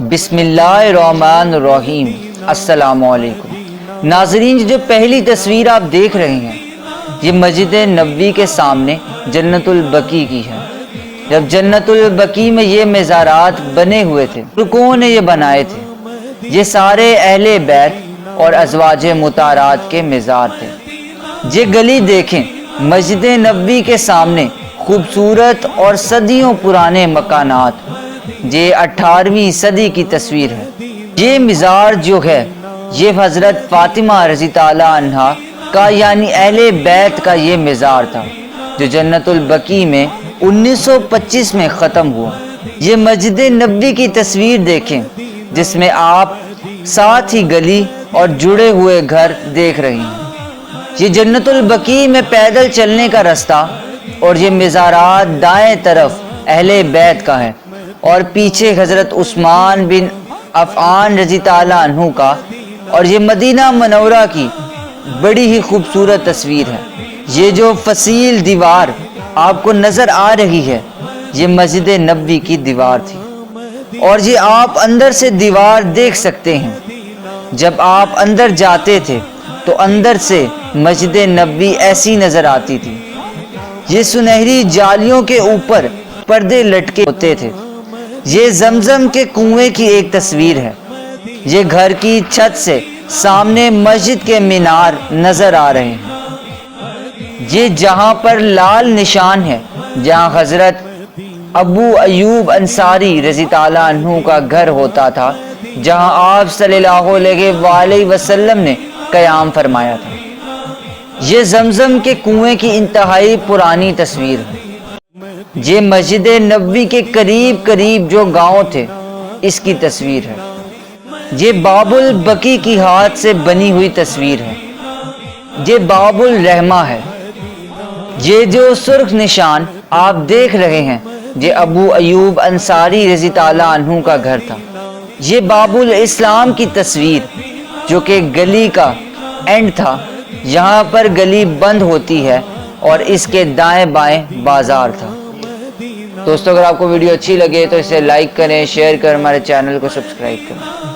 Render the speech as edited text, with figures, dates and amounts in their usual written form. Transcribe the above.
बिस्मिल्लाहिर्रहमानिर्रहीम। अस्सलामुअलैकुम नाज़रीन, जो पहली तस्वीर आप देख रहे हैं ये मस्जिद नबवी के सामने जन्नतुल बकी की है। जब जन्नतुल बकी में ये मज़ारात बने हुए थे तो कौन ने ये बनाए थे? ये सारे अहले बैत और अज़वाजे मुतारात के मज़ार थे। ये गली देखें, मस्जिद नबवी के सामने खूबसूरत और सदियों पुराने मकानात। ये 18वीं सदी की तस्वीर है। ये मज़ार जो है ये हज़रत फ़ातिमा रज़ी ताला अन्हा का यानी अहले बैत का ये मज़ार था जो जन्नतुल बकी में 1925 में ख़त्म हुआ। ये मस्जिद नबवी की तस्वीर देखें जिसमें आप साथ ही गली और जुड़े हुए घर देख रहे हैं। ये जन्नतुल बकी में पैदल चलने का रास्ता और ये मज़ारात दाएं तरफ अहले बैत का है और पीछे हज़रत उस्मान बिन अफ़आन रज़ी ताला अन्हु का। और ये मदीना मनौरा की बड़ी ही खूबसूरत तस्वीर है। ये जो फसील दीवार आपको नज़र आ रही है ये मस्जिद नबवी की दीवार थी और ये आप अंदर से दीवार देख सकते हैं। जब आप अंदर जाते थे तो अंदर से मस्जिद नबवी ऐसी नज़र आती थी। ये सुनहरी जालियों के ऊपर पर्दे लटके होते थे। ये जमजम के कुएं की एक तस्वीर है। ये घर की छत से सामने मस्जिद के मीनार नज़र आ रहे हैं। ये जहाँ पर लाल निशान है जहाँ हज़रत अबू अयूब अंसारी रज़ी ताला अन्हु का घर होता था, जहाँ आप सल्लल्लाहु अलैहि वसल्लम ने क़याम फरमाया था। ये जमजम के कुएं की इंतहाई पुरानी तस्वीर है। ये मस्जिद नबवी के करीब करीब जो गांव थे इसकी तस्वीर है। ये बाबुल बकी की हाथ से बनी हुई तस्वीर है। ये बाबुल रहमा है। ये जो सुर्ख निशान आप देख रहे हैं ये अबू अयूब अंसारी रज़ी ताला अन्हु का घर था। ये बाबुल इस्लाम की तस्वीर जो कि गली का एंड था, यहाँ पर गली बंद होती है और इसके दाएं बाएं बाजार था। दोस्तों, अगर आपको वीडियो अच्छी लगे तो इसे लाइक करें, शेयर करें, हमारे चैनल को सब्सक्राइब करें।